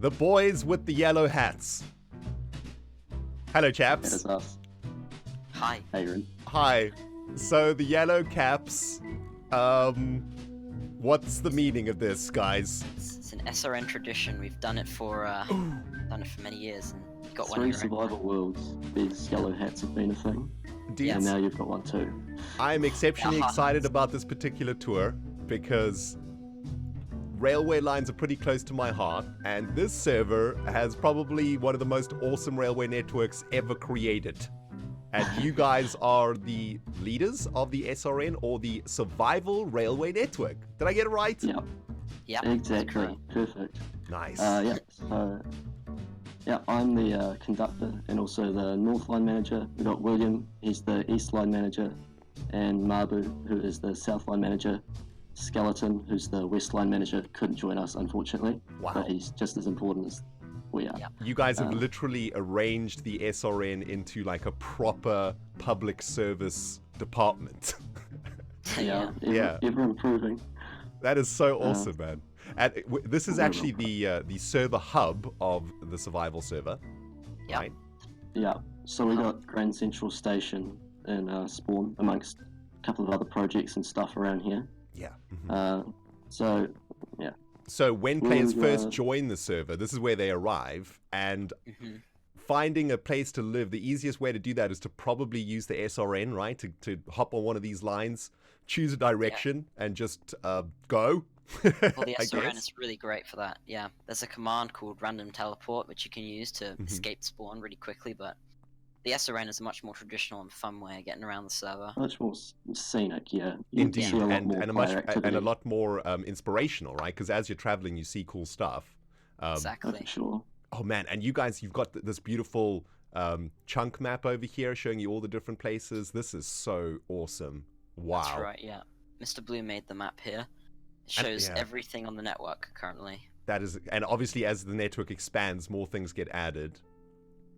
The boys with the yellow hats. Hello, That chaps. is us. Hi. Hey, Ren. Hi. So the yellow caps. What's the meaning of this, guys? It's an SRN tradition. We've done it for many years, and you've got one Three here. survival worlds, these yellow hats have been a thing. Dudes, And now you've got one too. I'm exceptionally Yeah. excited about this particular tour because railway lines are pretty close to my heart, and this server has probably one of the most awesome railway networks ever created. And you guys are the leaders of the SRN, or the Survival Railway Network. Did I get it right? Yeah, Yeah. exactly. Perfect. Nice. Yeah, I'm the conductor and also the North Line manager. We've got William, he's the East Line manager, and Mabu, who is the South Line manager. Skeleton, who's the West Line manager, couldn't join us, unfortunately. Wow. But he's just as important as we are. Yeah. You guys have literally arranged the SRN into like a proper public service department. Yeah, Yeah. ever improving. That is so awesome, man. And this is actually the server hub of the survival server. Yeah. Right? Yeah, so we got Grand Central Station in Spawn, amongst a couple of other projects and stuff around here. Yeah. Mhm. So, So when players Well, first join the server, this is where they arrive, and Mhm. finding a place to live, the easiest way to do that is to probably use the SRN, right? To hop on one of these lines, choose a direction, and just go. Well, the I SRN guess. is really great for that. Yeah. There's a command called random teleport, which you can use to escape spawn really quickly, but the SRN is a much more traditional and fun way of getting around the server. much more scenic, yeah. You Indeed, see a lot and more a player activity. lot more inspirational, right? Because as you're traveling, you see cool stuff. Oh, Exactly. for sure. Oh man, and you guys, you've got this beautiful chunk map over here showing you all the different places. This is so awesome. Wow. That's right, yeah. Mr. Blue made the map here. It And- shows yeah. everything on the network currently. That is, and obviously as the network expands, more things get added.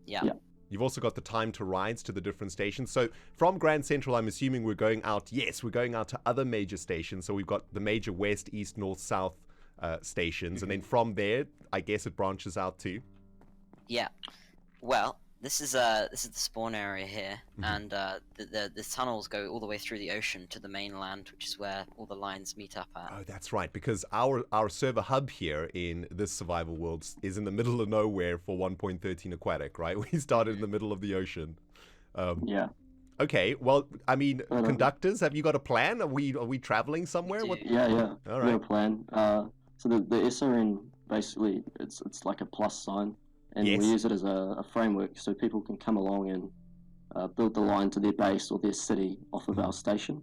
Yeah. Yeah. You've also got the time to rides to the different stations. So from Grand Central, I'm assuming we're going out. Yes, we're going out to other major stations. So we've got the major west, east, north, south stations, and then from there, I guess it branches out to. Yeah. Well, this is the spawn area here, and the tunnels go all the way through the ocean to the mainland, which is where all the lines meet up at. Oh, that's right, because our server hub here in this survival world is in the middle of nowhere for 1.13 aquatic, right? We started in the middle of the ocean. Yeah. Okay, well, I mean, Um, conductors, have you got a plan? Are we traveling somewhere? do. What? Yeah. All We have a right. plan. So the SRN, basically, it's like a plus sign, and Yes. we use it as a framework so people can come along and build the line to their base or their city off of our station.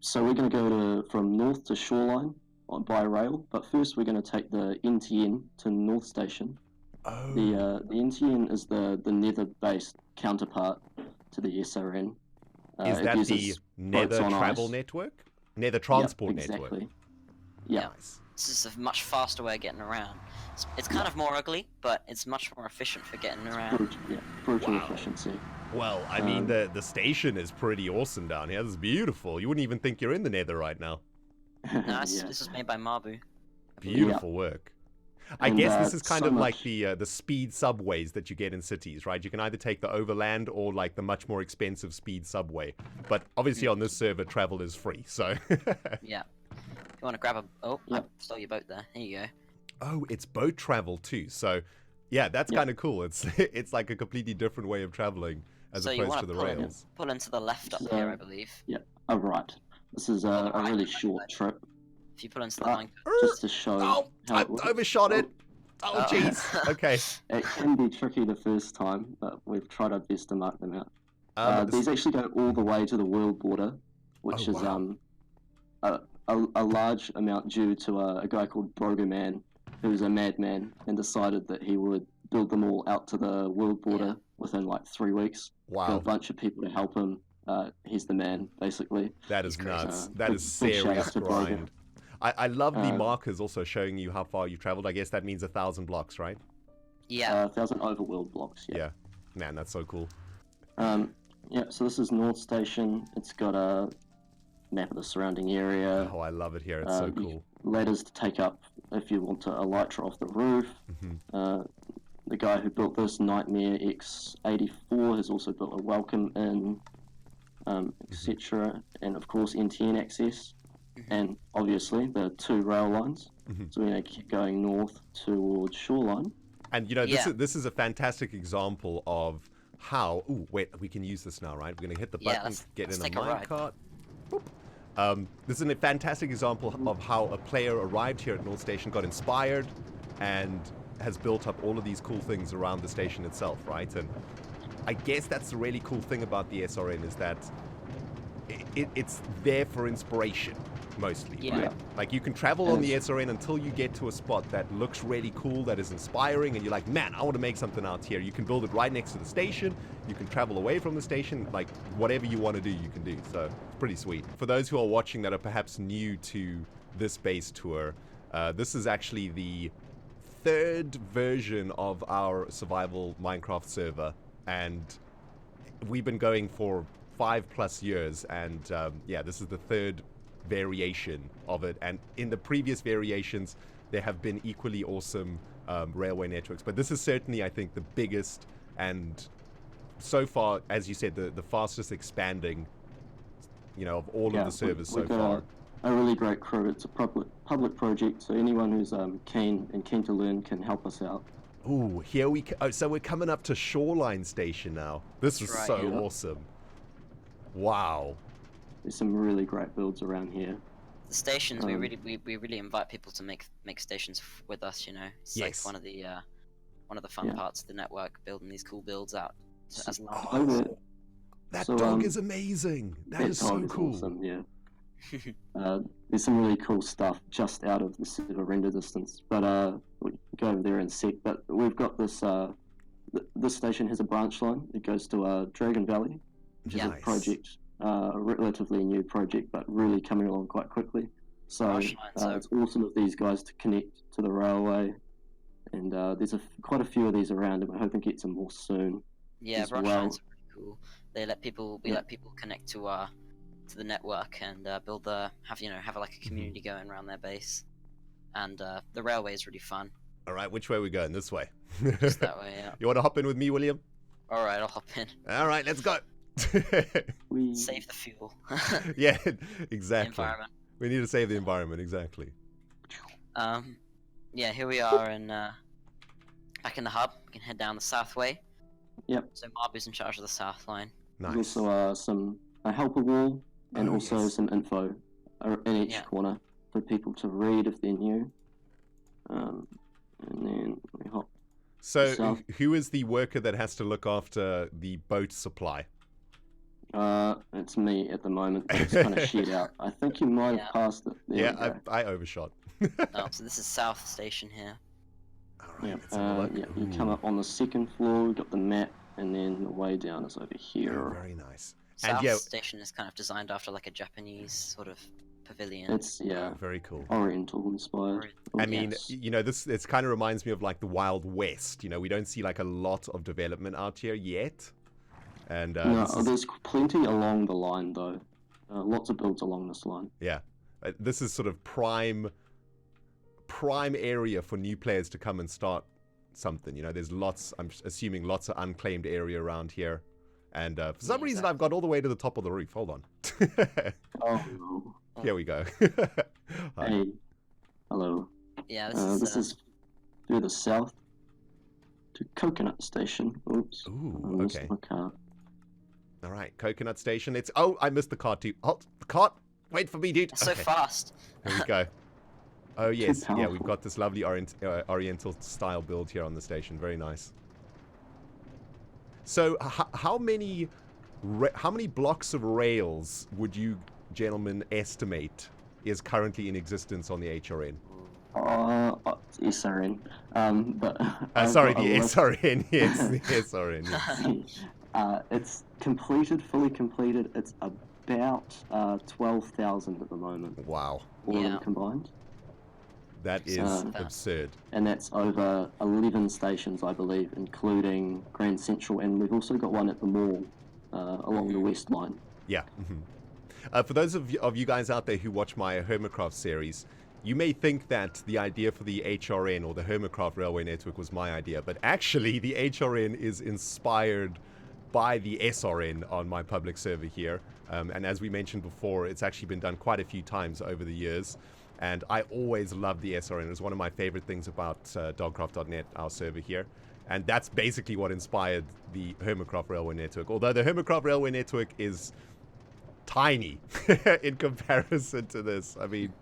So we're going to go from north to shoreline by rail, but first we're going to take the NTN to North Station. Oh, The NTN is the nether-based counterpart to the SRN. is It that the uses boats Nether on Travel ice. Network? Nether Transport Yep, Network. exactly. Yeah. Nice. This is a much faster way of getting around. It's kind of more ugly, but it's much more efficient for getting around. Brutal Wow. efficiency. Well, I mean, the station is pretty awesome down here. This is beautiful. You wouldn't even think you're in the Nether right now. No, this Yeah. is made by Mabu. Beautiful work. I And, guess this is kind so of like much- the speed subways that you get in cities, right? You can either take the overland or like the much more expensive speed subway. But obviously on this server, travel is free, so... Yeah. If you want to grab a... Oh, I Yep. stole your boat there. Here you go. Oh, it's boat travel too. So, yeah, that's Yeah. kind of cool. It's like a completely different way of traveling as So you opposed want to the to rails. pull into the left up So- here, I believe. Oh, right. This is a Right. really short trip, If you pull into the Ah. line... just to show Oh, how I it works. overshot it. Oh, Oh. jeez. Okay. It can be tricky the first time, but we've tried our best to mark them out. This- These actually go all the way to the world border, which Oh, is wow. a large amount due to a guy called Brogerman, who's a madman and decided that he would build them all out to the world border within like 3 weeks. Got a wow, bunch of people to help him. He's the man, basically. that is He's crazy. nuts. Uh, That big- is big shout serious out to Brogan. grind. I love the Uh, markers also showing you how far you've traveled. I guess that means 1,000 blocks, right? Yeah. 1,000 overworld blocks. Yeah. Yeah. Man, that's so cool. Yeah. So this is North Station. It's got a map of the surrounding area. Oh, I love it here. It's so You cool. ladders to take up if you want to elytra off the roof. The guy who built this, Nightmare X84, has also built a welcome in, etc. And of course NTN access, and obviously the 2 rail lines. So we're going to keep going north towards Shoreline. And this is a fantastic example of how. Ooh, wait, we can use this now, right? We're going to hit the button, get in a minecart. This is a fantastic example of how a player arrived here at North Station, got inspired, and has built up all of these cool things around the station itself, right? And I guess that's the really cool thing about the SRN, is that it's there for inspiration, mostly, right? Like, you can travel on the SRN until you get to a spot that looks really cool, that is inspiring, and you're like, man, I want to make something out here. You can build it right next to the station. You can travel away from the station. Like, whatever you want to do, you can do. So it's pretty sweet. For those who are watching that are perhaps new to this base tour, this is actually the 3rd version of our survival Minecraft server, and we've been going for 5+ years, and this is the 3rd variation of it. And in the previous variations, there have been equally awesome railway networks, but this is certainly, I think, the biggest and so far, as you said, the fastest expanding, of all of the servers so far. A really great crew. It's a public project, so anyone who's keen to learn can help us out. Ooh, here so we're coming up to Shoreline Station now. This is so awesome. Wow. There's some really great builds around here. The stations, we really invite people to make stations with us. It's like one of the fun parts of the network, building these cool builds out. That dog is amazing. That is so cool. Awesome, yeah. There's some really cool stuff just out of the server render distance, but we'll go over there in a sec. But we've got this. This station has a branch line. It goes to Dragon Valley, which is a project, a relatively new project, but really coming along quite quickly. So it's awesome of these guys to connect to the railway, and there's quite a few of these around, and we're hoping to get some more soon. Yeah, branch lines are pretty cool. They let people connect to the network and have like a community going around their base, and the railway is really fun. All right, which way are we going? This way. Just that way, yeah. You want to hop in with me, William? All right, I'll hop in. All right, let's go. Save the fuel. Yeah, exactly. The environment. We need to save the environment, exactly. Yeah, here we are back in the hub. We can head down the south way. Yep. So Marbu's in charge of the south line. Nice. There's also a helper wall, and also some info in each corner for people to read if they're new. And then we hop. So, south. Who is the worker that has to look after the boat supply? It's me at the moment, but it's kind of shit out. I think you might have passed it. There I overshot. So this is South Station here. Alright, you come up on the 2nd floor, we've got the map, and then the way down is over here. Oh, very nice. South Station is kind of designed after like a Japanese sort of pavilion. It's very cool. Oriental inspired. I mean, this kind of reminds me of like the Wild West. We don't see like a lot of development out here yet. And there's plenty along the line though. Lots of builds along this line. Yeah, this is sort of prime area for new players to come and start something. There's lots. I'm assuming lots of unclaimed area around here. And for some reason, I've got all the way to the top of the roof. Hold on. Oh no. Here we go. Hey, hello. Yeah, this is further south to Coconut Station. Oops. Ooh, I missed okay. my cart. All right, Coconut Station. I missed the cart too. Halt, the cart. Wait for me, dude. It's so fast. Here we go. Oh yes, powerful. yeah, we've got this lovely Oriental style build here on the station. Very nice. So, how many blocks of rails would you gentlemen estimate is currently in existence on the HRN? SRN. Sorry, the SRN. Yes, the SRN. Yes. It's fully completed. It's about 12,000 at the moment. Wow. All of them combined. That is absurd. And that's over 11 stations, I believe, including Grand Central, and we've also got one at the mall along the West Line. Yeah. For those of you guys out there who watch my Hermitcraft series, You may think that the idea for the HRN or the Hermitcraft Railway Network was my idea, but actually the HRN is inspired by the SRN on my public server here. And as we mentioned before, it's actually been done quite a few times over the years. And I always loved the SRN. It was one of my favorite things about dogcraft.net, our server here. And that's basically what inspired the Hermitcraft Railway Network. Although the Hermitcraft Railway Network is tiny in comparison to this. I mean,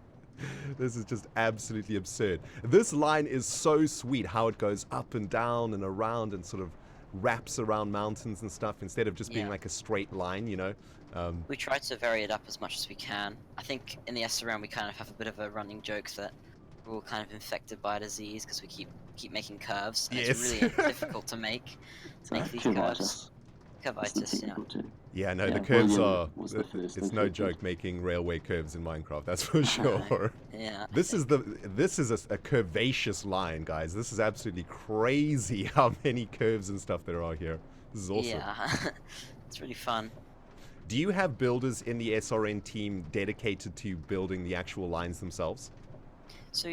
this is just absolutely absurd. This line is so sweet, how it goes up and down and around and sort of wraps around mountains and stuff instead of just being like a straight line, you know. We try to vary it up as much as we can. I think in the SRM we kind of have a bit of a running joke that we're all kind of infected by a disease because we keep making curves. And it's really difficult to make these curves. Curvitis, yeah. Yeah, no, the curves are. It's no joke making railway curves in Minecraft. That's for sure. Yeah. This is a curvaceous line, guys. This is absolutely crazy how many curves and stuff there are here. This is awesome. Yeah, it's really fun. Do you have builders in the SRN team dedicated to building the actual lines themselves? So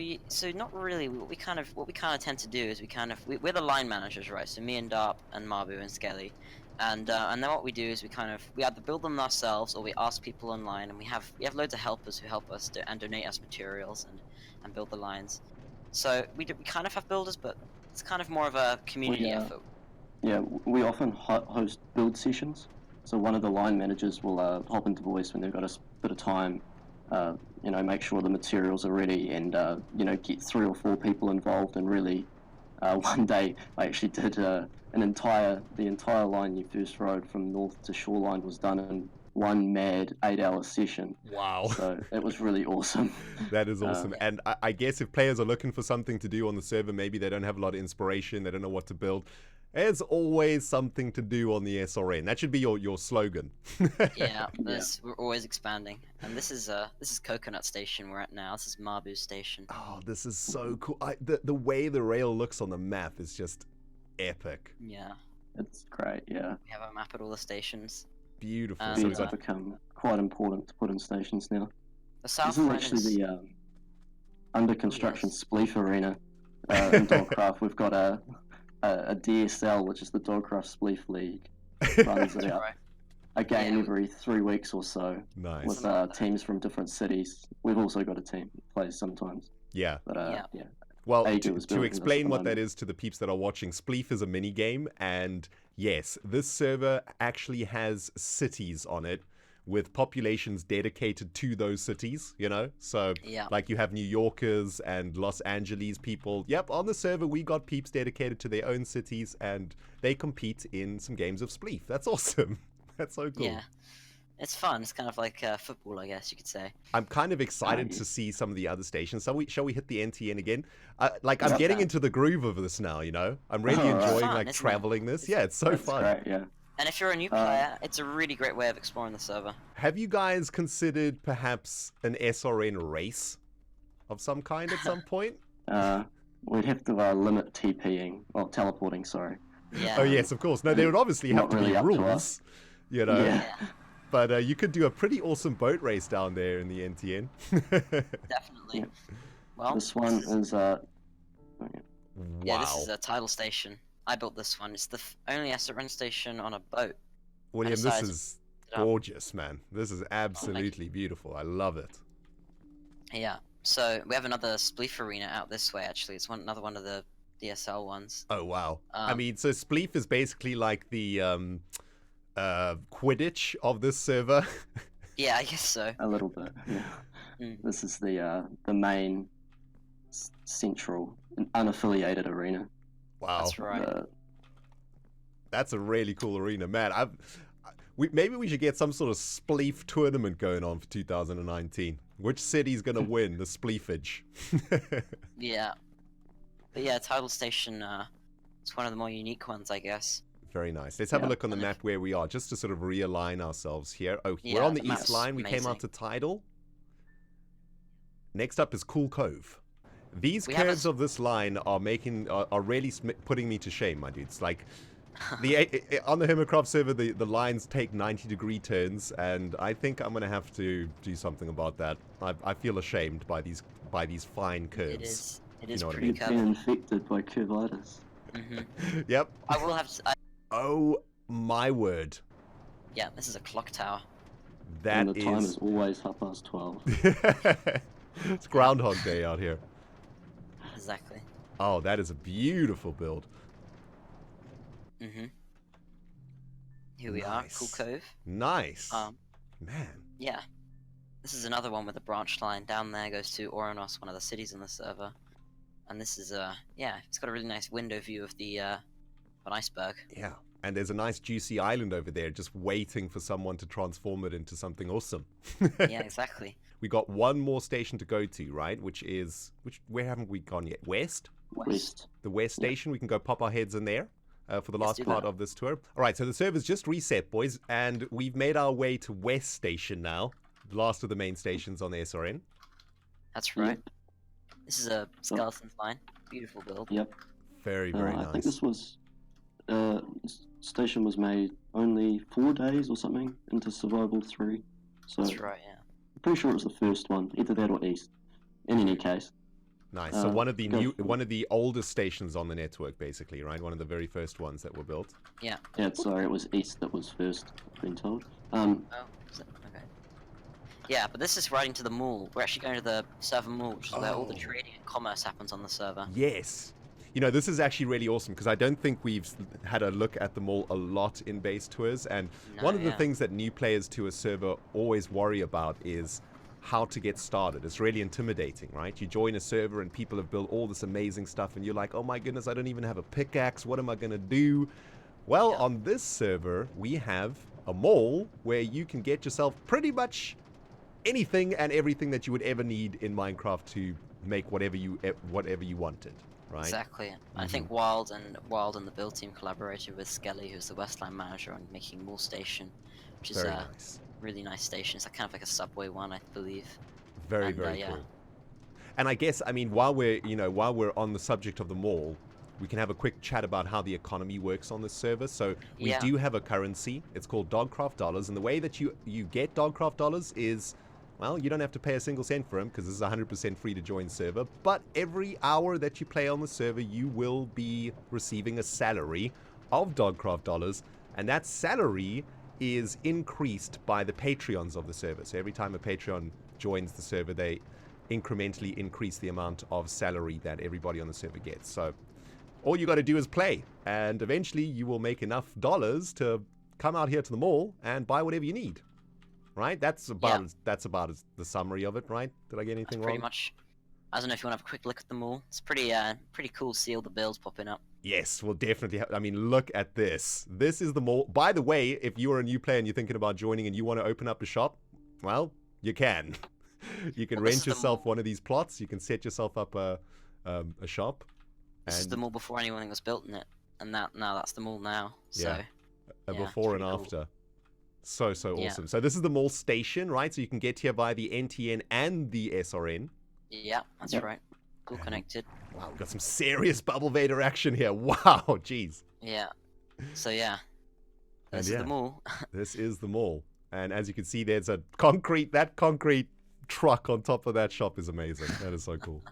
not really. What we kind of tend to do is we're the line managers, right? So me and Darp and Mabu and Skelly, and then what we do is we either build them ourselves or we ask people online, and we have loads of helpers who help us and donate us materials and build the lines. So we kind of have builders, but it's kind of more of a community effort. Yeah, we often host build sessions. So one of the line managers will hop into voice when they've got a bit of time, make sure the materials are ready and, get 3 or 4 people involved. And really, one day I actually did the entire line you first rode from north to shoreline was done in one mad 8-hour session. Wow. So it was really awesome. That is awesome. And I guess if players are looking for something to do on the server, maybe they don't have a lot of inspiration, they don't know what to build. There's always something to do on the SRN. That should be your slogan. Yeah, we're always expanding. And this is Coconut Station we're at now. This is Mabu's station. Oh, this is so cool. The way the rail looks on the map is just epic. Yeah. It's great, yeah. We have a map at all the stations. Beautiful. So it's become quite important to put in stations now. The south this is actually the under construction Spleef Arena in Dogcraft. We've got a DSL, which is the Dogcraft Spleef League, runs about a game every 3 weeks or so. Nice. With teams from different cities. We've also got a team that plays sometimes. Yeah. But Well, to explain what that is to the peeps that are watching, Spleef is a mini game, and yes, this server actually has cities on it with populations dedicated to those cities, you know? So, like you have New Yorkers and Los Angeles people. Yep, on the server we got peeps dedicated to their own cities, and they compete in some games of Spleef. That's awesome. That's so cool. Yeah. It's fun. It's kind of like football, I guess you could say. I'm kind of excited to see some of the other stations. Shall we hit the NTN again? I'm getting into the groove of this now, you know? I'm really enjoying traveling this. Yeah, it's so fun. Great, yeah. And if you're a new player, it's a really great way of exploring the server. Have you guys considered perhaps an SRN race of some kind at some point? We'd have to limit TPing, or teleporting, sorry. Yeah. Oh yes, of course. No, there would obviously have to be rules, you know? Yeah. But you could do a pretty awesome boat race down there in the NTN. Definitely. Yeah. Well, this one is yeah, this is a tidal station. I built this one. It's the only SRN station on a boat. William, this is gorgeous, man. This is absolutely beautiful. I love it. Yeah. So we have another Spleef Arena out this way. Actually, it's another one of the DSL ones. Oh wow. I mean, so Spleef is basically like the Quidditch of this server. Yeah, I guess so. a little bit. Yeah. This is the main central unaffiliated arena. Wow. That's right. That's a really cool arena, man. Maybe we should get some sort of Spleef tournament going on for 2019. Which city's gonna win the Spleefage? Yeah. But yeah, tidal station. It's one of the more unique ones, I guess. Very nice. Let's have a look on the map where we are, just to sort of realign ourselves here. Oh, we're on the east line. We came out to tidal. Next up is Cool Cove. These curves of this line are really putting me to shame, my dudes. Like, On the Hermitcraft server, the lines take 90-degree turns, and I think I'm gonna have to do something about that. I feel ashamed by these fine curves. It is. It You is know what I pretty You've been infected by curvitis. Yep. I will have. Oh my word. Yeah, this is a clock tower. That And the time is always 12:30. It's Groundhog Day out here. Exactly. Oh, that is a beautiful build. Here we are, Cool Nice. Cove. Nice. Man. Yeah. This is another one with a branch line. Down there goes to Oranos, one of the cities on the server. And this is yeah, it's got a really nice window view of the an iceberg. Yeah. And there's a nice juicy island over there just waiting for someone to transform it into something awesome. Yeah, exactly. We got one more station to go to, right? Where haven't we gone yet? West? West. The West Station. We can go pop our heads in there for the Let's last do part that. of this tour. All right, so the server's just reset, boys, and we've made our way to West Station now. The last of the main stations on the SRN. That's right. This is a skeleton line. Beautiful build. Yep. Very, very I nice. think this was station was made only 4 days or something into Survival 3. So That's right, yeah. I'm pretty sure it was the first one, either that or East. In any case, Nice. So one of the go for it. one of the oldest stations on the network, basically, right? One of the very first ones that were built. Yeah. yeah, sorry, it was East that was first, I've been told. Oh, is it? Okay. Yeah, but this is right into the mall. We're actually going to the server mall, which is where all the Oh. trading and commerce happens on the server. Yes. You know, this is actually really awesome because I don't think we've had a look at the mall a lot in base tours. And No, one of the yeah. things that new players to a server always worry about is how to get started. It's really intimidating, right? You join a server and people have built all this amazing stuff and you're like, oh my goodness, I don't even have a pickaxe. What am I going to do? Well, Yeah. on this server, we have a mall where you can get yourself pretty much anything and everything that you would ever need in Minecraft to make whatever you wanted, right? Exactly. I think Wild and the build team collaborated with Skelly, who's the Westline manager, on making Mall Station, which is Very a nice. really nice station. It's kind of like a subway one, I believe. Very, And, very yeah. cool. And I guess, I mean, while we're on the subject of the mall, we can have a quick chat about how the economy works on this server. So we Yeah. do have a currency. It's called Dogcraft dollars, and the way that you get Dogcraft dollars is, well, you don't have to pay a single cent for them because this is 100% free to join server. But every hour that you play on the server, you will be receiving a salary of Dogcraft dollars, and that salary is increased by the Patreons of the server. So every time a Patreon joins the server, they incrementally increase the amount of salary that everybody on the server gets. So all you got to do is play, and eventually you will make enough dollars to come out here to the mall and buy whatever you need. Right? That's about the summary of it, right? Did I get anything Pretty wrong? much. I don't know if you want to have a quick look at the mall. It's pretty cool to see all the builds popping up. Yes, we'll definitely have. I mean, look at this. This is the mall. By the way, if you are a new player and you're thinking about joining and you want to open up a shop, well, you can. You can Well, this rent is the yourself mall. one of these plots. You can set yourself up a shop. This is And- the mall before anything was built in it, and that's the mall now. So Yeah. A yeah, before it's and pretty after. So Yeah. awesome. So this is the mall station, right? So you can get here via the NTN and the SRN. yeah, that's Yep. right. All connected. Wow, we've got some serious Bubble Vader action here. Wow, jeez. Yeah. So yeah, And this is yeah. the mall. This is the mall. And as you can see, there's a concrete truck on top of that shop is amazing. That is so cool.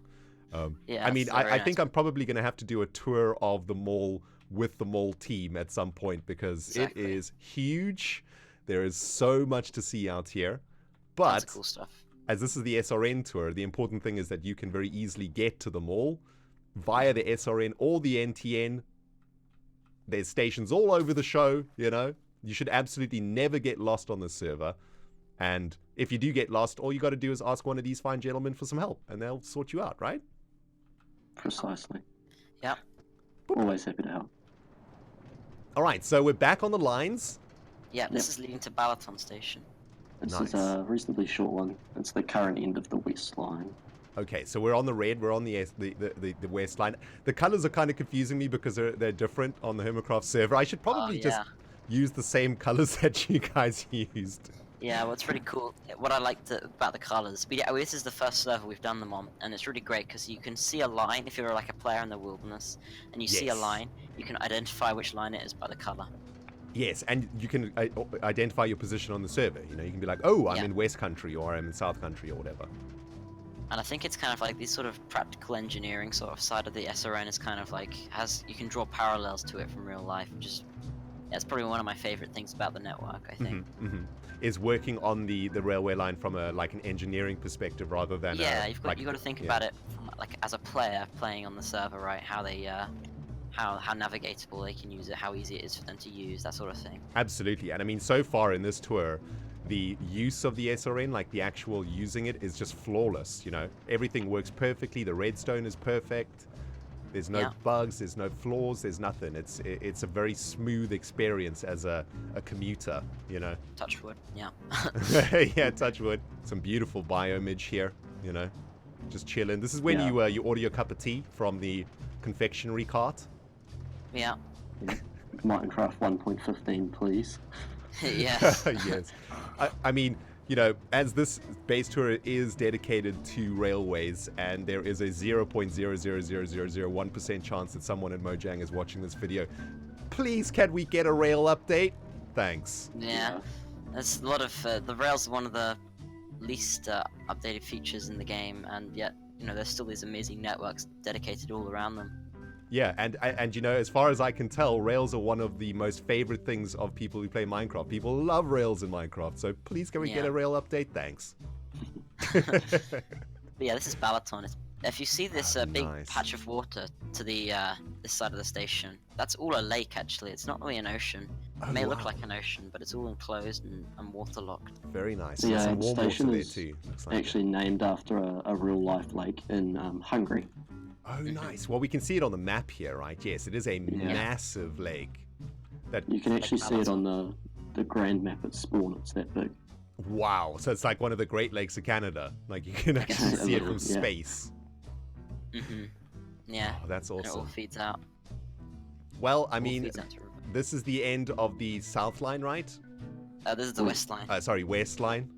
Yeah, I mean, it's I very think nice. I'm probably going to have to do a tour of the mall with the mall team at some point because Exactly. it is huge. There is so much to see out here. Tons But of cool stuff. as this is the SRN tour, the important thing is that you can very easily get to the mall via the SRN or the NTN. There's stations all over the show, you know. You should absolutely never get lost on this server. And if you do get lost, all you got to do is ask one of these fine gentlemen for some help, and they'll sort you out, right? Precisely. Yep. Always happy to help. All right, so we're back on the lines. Yeah, this is leading to Balaton Station. This Nice. is a reasonably short one. It's the current end of the West line. Okay, so we're on the red, we're on the west line. The colors are kind of confusing me because they're different on the Hermitcraft server. I should probably just use the same colors that you guys used. Yeah, what's really cool, what I liked about the colors, but yeah, this is the first server we've done them on, and it's really great because you can see a line if you're like a player in the wilderness, and you see a Yes. line, you can identify which line it is by the color. Yes, and you can identify your position on the server. You know, you can be like, oh, I'm Yeah. in West Country or I'm in South Country or whatever. And I think it's kind of like this sort of practical engineering sort of side of the SRN is kind of like, you can draw parallels to it from real life, just, yeah, it's probably one of my favorite things about the network, I think. Is working on the railway line from an engineering perspective rather than Yeah, you've got to think yeah. about it from, like, as a player playing on the server, right? How they how navigatable they can use it, how easy it is for them to use, that sort of thing. Absolutely. And I mean, so far in this tour, the use of the SRN, like the actual using it, is just flawless. You know, everything works perfectly. The redstone is perfect. There's no bugs. There's no flaws. There's nothing. It's a very smooth experience as a commuter. You know. Touch wood. Yeah. Yeah, touch wood. Some beautiful bioimage here. You know, just chilling. This is when you order your cup of tea from the confectionery cart. Yeah. Minecraft 1.15, please. Yes. Yes. I mean, you know, as this base tour is dedicated to railways, and there is a 0.00001% chance that someone in Mojang is watching this video, please can we get a rail update? Thanks. Yeah. There's a lot of the rails are one of the least updated features in the game, and yet, you know, there's still these amazing networks dedicated all around them. Yeah, and you know, as far as I can tell, rails are one of the most favorite things of people who play Minecraft. People love rails in Minecraft, so please can we get a rail update? Thanks. But yeah, this is Balaton. If you see this big nice patch of water to the this side of the station, that's all a lake actually. It's not really an ocean. It may look like an ocean, but it's all enclosed and waterlocked. Very nice. The Some warm station water there is too. Looks like actually named after a real-life lake in Hungary. Oh, nice. Well, we can see it on the map here, right? Yes, it is a massive lake. That You can actually see it on the grand map at spawn. It's that big. Wow. So it's like one of the Great Lakes of Canada. Like you can actually see it from Yeah. space. Yeah. Oh, that's And it all awesome. feeds out. Well, I All mean, feeds out to river. this is the end of the South Line, right? This is the west line. Sorry, West Line.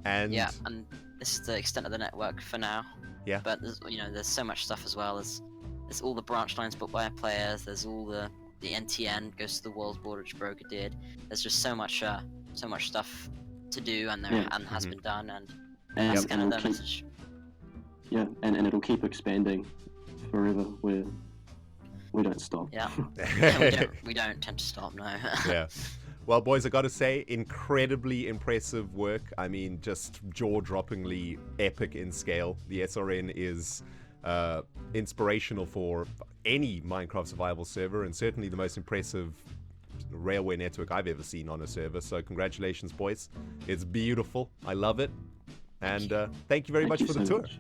And Yeah, and this is the extent of the network for now. Yeah. But there's, you know, there's so much stuff as well. There's all the branch lines built by our players. There's all the NTN goes to the world's border, which Broker did. There's just so much stuff to do, and has been done, and that's kind of the message. Yeah, and it'll keep expanding forever. We don't stop. Yeah. we don't tend to stop, no. Yeah. Well, boys, I got to say, incredibly impressive work. I mean, just jaw-droppingly epic in scale. The SRN is inspirational for any Minecraft survival server, and certainly the most impressive railway network I've ever seen on a server. So congratulations, boys. It's beautiful. I love it. And thank you very much for the tour. Much.